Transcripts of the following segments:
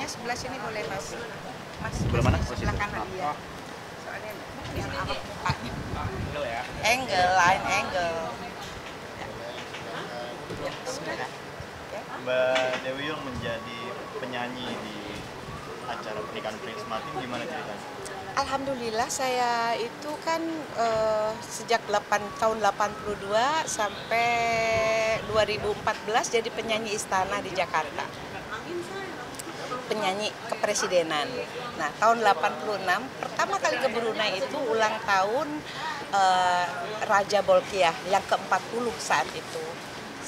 sebelah sini boleh Mas. Mas, Sebelah mana? sebelah kanan dia. Soalnya yang Arab mukanya. Angle ya. Angle, line angle. Ya, sebentar. Ya. Mbak Dewi Yung menjadi penyanyi di acara pernikahan Prince Martin, gimana ceritanya? Alhamdulillah saya itu kan sejak tahun 82 sampai 2014 jadi penyanyi istana di Jakarta. Penyanyi kepresidenan. Nah, tahun 86 pertama kali ke Brunei itu ulang tahun Raja Bolkiah yang ke-40 saat itu.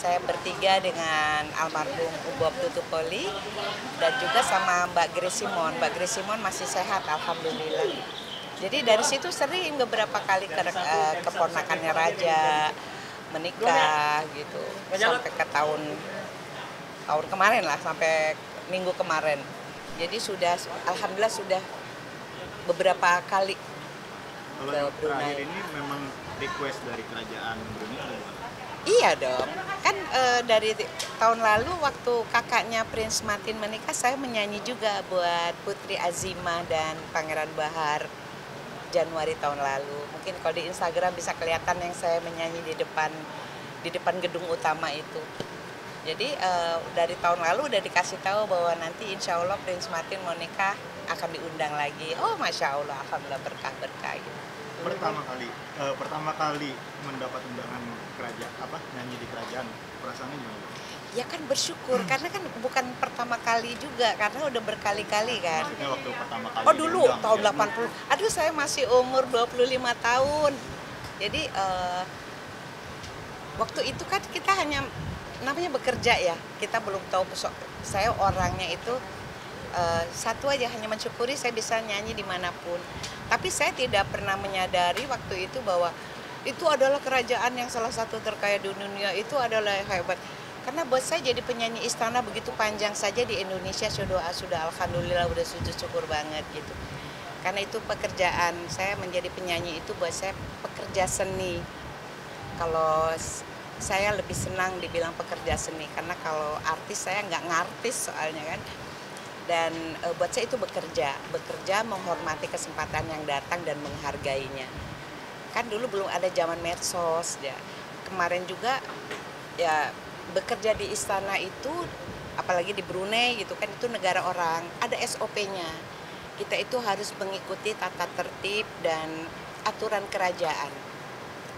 Saya bertiga dengan almarhum Bob Tutupoli dan juga sama Mbak Grace Simon. Mbak Grace Simon masih sehat, alhamdulillah. Jadi dari situ sering beberapa kali keponakannya Raja menikah gitu sampai ke tahun kemarin lah, sampai minggu kemarin. Jadi sudah alhamdulillah sudah beberapa kali Kalau yang terakhir ini memang request dari kerajaan Brunei atau bukan? Iya dong, kan dari tahun lalu waktu kakaknya Prince Martin menikah, saya menyanyi juga buat Putri Azimah dan Pangeran Bahar Januari tahun lalu. Mungkin kalau di Instagram bisa kelihatan yang saya menyanyi di depan gedung utama itu. Jadi dari tahun lalu udah dikasih tahu bahwa nanti insya Allah Prince Martin mau nikah akan diundang lagi. Oh Masya Allah, alhamdulillah berkah-berkah gitu. Pertama kali mendapat undangan kerajaan, nyanyi di kerajaan, perasaannya gimana? Ya kan bersyukur, karena kan bukan pertama kali juga, karena udah berkali-kali kan. Maksudnya waktu pertama kali Oh dulu, diundang, tahun ya? 80. Aduh saya masih umur 25 tahun. Jadi waktu itu kan kita hanya namanya bekerja ya. Kita belum tahu saya orangnya itu satu aja, hanya mensyukuri saya bisa nyanyi dimanapun. Tapi saya tidak pernah menyadari waktu itu bahwa itu adalah kerajaan yang salah satu terkaya di dunia, itu adalah hebat. Karena buat saya jadi penyanyi istana begitu panjang saja di Indonesia sudah alhamdulillah, udah sujud syukur banget gitu. Karena itu pekerjaan, saya menjadi penyanyi itu buat saya pekerja seni. Kalau saya lebih senang dibilang pekerja seni, karena kalau artis saya nggak ngartis soalnya kan. Dan buat saya itu bekerja menghormati kesempatan yang datang dan menghargainya. Kan dulu belum ada zaman medsos ya. Kemarin juga ya bekerja di istana itu, apalagi di Brunei gitu kan, itu negara orang, ada SOP-nya. Kita itu harus mengikuti tata tertib dan aturan kerajaan.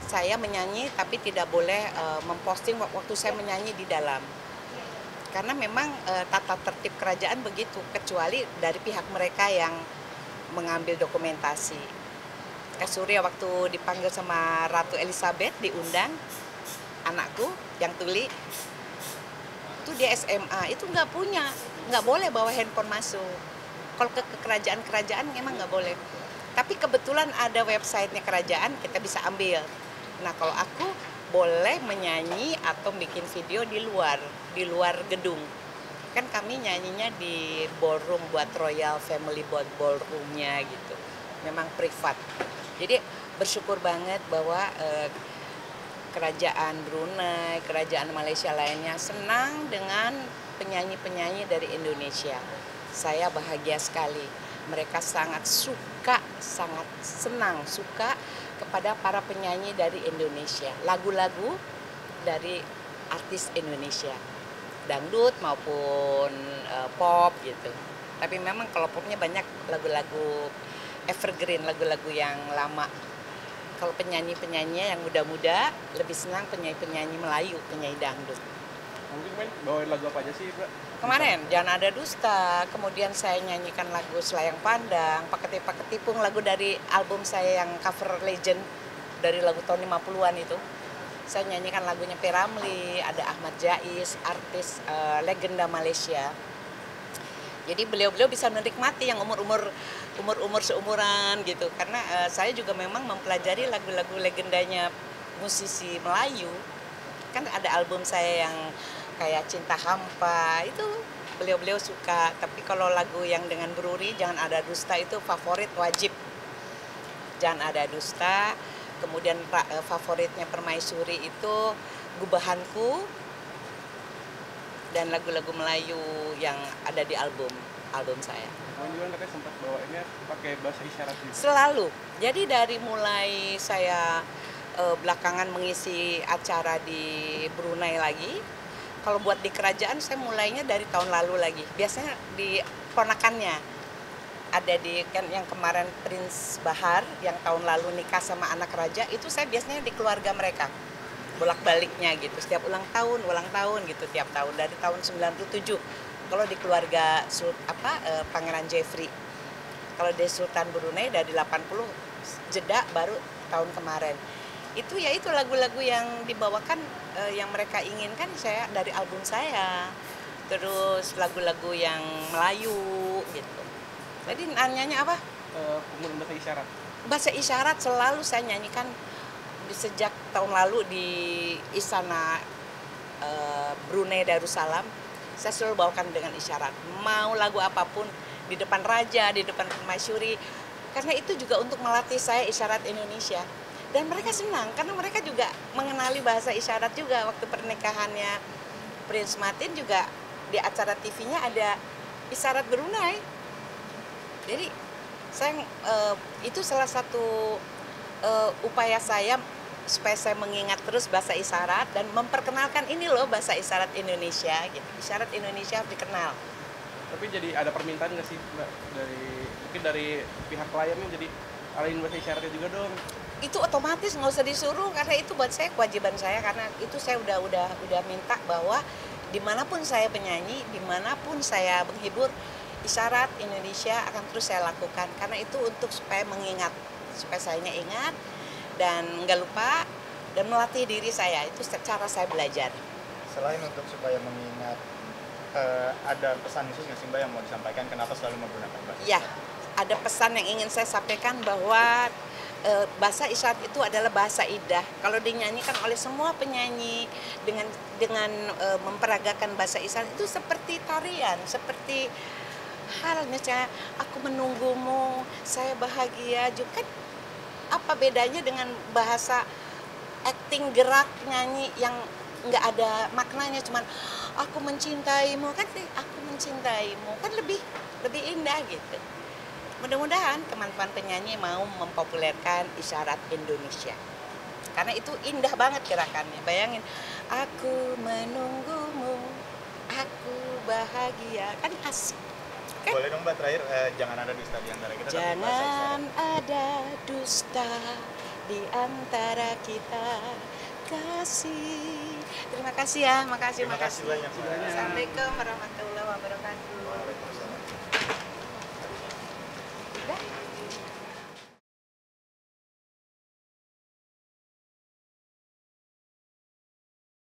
Saya menyanyi tapi tidak boleh memposting waktu saya menyanyi di dalam. Karena memang tata tertib kerajaan begitu, kecuali dari pihak mereka yang mengambil dokumentasi. Kak Surya waktu dipanggil sama Ratu Elizabeth diundang, anakku yang tuli, itu dia SMA, itu nggak boleh bawa handphone masuk. Kalau ke kerajaan-kerajaan memang nggak boleh. Tapi kebetulan ada websitenya kerajaan, kita bisa ambil. Nah kalau aku boleh menyanyi atau bikin video di luar gedung. Kan kami nyanyinya di ballroom buat Royal Family ballroomnya gitu. Memang privat. Jadi bersyukur banget bahwa kerajaan Brunei, kerajaan Malaysia lainnya senang dengan penyanyi-penyanyi dari Indonesia. Saya bahagia sekali. Mereka sangat senang kepada para penyanyi dari Indonesia. Lagu-lagu dari artis Indonesia. Dangdut maupun pop gitu. Tapi memang kalau popnya banyak lagu-lagu evergreen, lagu-lagu yang lama. Kalau penyanyi-penyanyi yang muda-muda lebih senang penyanyi-penyanyi Melayu, penyanyi dangdut. Mungkin bawain lagu apa aja sih, Mbak? Kemarin Jangan Ada Dusta, kemudian saya nyanyikan lagu Selayang Pandang, Paketipung, lagu dari album saya yang cover legend dari lagu tahun 50-an itu. Saya nyanyikan lagunya P. Ramlee, ada Ahmad Jais, artis legenda Malaysia. Jadi beliau-beliau bisa menikmati yang umur seumuran gitu. Karena saya juga memang mempelajari lagu-lagu legendanya musisi Melayu. Kan ada album saya yang kayak Cinta Hampa, itu beliau-beliau suka. Tapi kalau lagu yang dengan Bruri, Jangan Ada Dusta itu favorit wajib. Jangan Ada Dusta. Kemudian favoritnya Permaisuri itu Gubahanku. dan lagu-lagu Melayu yang ada di album saya. Kamu juga katanya sempat bawainnya pakai bahasa isyarat juga. Selalu. Jadi dari mulai saya belakangan mengisi acara di Brunei lagi, kalau buat di kerajaan saya mulainya dari tahun lalu lagi. Biasanya di ponakannya. Ada di kan yang kemarin Prince Bahar yang tahun lalu nikah sama anak raja, itu saya biasanya di keluarga mereka. Bolak-baliknya gitu, setiap ulang tahun gitu tiap tahun dari tahun 97. Kalau di keluarga Pangeran Jeffrey. Kalau di Sultan Brunei dari 80 jeda baru tahun kemarin. Itu ya itu lagu-lagu yang dibawakan yang mereka inginkan saya dari album saya. Terus lagu-lagu yang Melayu gitu. Jadi nanyanya apa? Penggunaan bahasa isyarat. Bahasa isyarat selalu saya nyanyikan sejak tahun lalu di Istana Brunei Darussalam. Saya selalu bawakan dengan isyarat. Mau lagu apapun di depan raja, di depan permaisuri. Karena itu juga untuk melatih saya isyarat Indonesia. Dan mereka senang karena mereka juga mengenali bahasa isyarat juga. Waktu pernikahannya Prince Martin juga di acara TV-nya ada isyarat Brunei. Jadi saya itu salah satu upaya saya supaya saya mengingat terus bahasa isyarat dan memperkenalkan ini loh bahasa isyarat Indonesia gitu. Isyarat Indonesia harus dikenal. Tapi jadi ada permintaan nggak sih Mbak mungkin dari pihak kliennya jadi alain bahasa isyaratnya juga dong? Itu otomatis nggak usah disuruh karena itu buat saya kewajiban saya karena itu saya udah minta bahwa dimanapun saya penyanyi, dimanapun saya menghibur, isyarat Indonesia akan terus saya lakukan karena itu untuk supaya mengingat, supaya sayanya ingat dan nggak lupa dan melatih diri saya. Itu cara saya belajar. Selain untuk supaya mengingat, ada pesan khusus nggak sih Mbak yang mau disampaikan kenapa selalu menggunakan bahasa Ya, isyarat? ada pesan yang ingin saya sampaikan bahwa bahasa isyarat itu adalah bahasa indah. Kalau dinyanyikan oleh semua penyanyi dengan memperagakan bahasa isyarat itu seperti tarian, seperti halnya aku menunggumu, saya bahagia juga. Kan apa bedanya dengan bahasa acting gerak nyanyi yang nggak ada maknanya, cuman aku mencintaimu kan, aku mencintaimu kan lebih indah gitu. Mudah-mudahan teman-teman penyanyi mau mempopulerkan isyarat Indonesia karena itu indah banget gerakannya. Bayangin, aku menunggumu, aku bahagia, kan asik. Kan? Boleh dong Mbak terakhir, jangan ada dusta di antara kita. Tapi bahasa Jangan isyarat. ada dusta di antara kita, kasih. Terima kasih ya, makasih. Terima kasih banyak, Mbak. Assalamualaikum warahmatullahi wabarakatuh.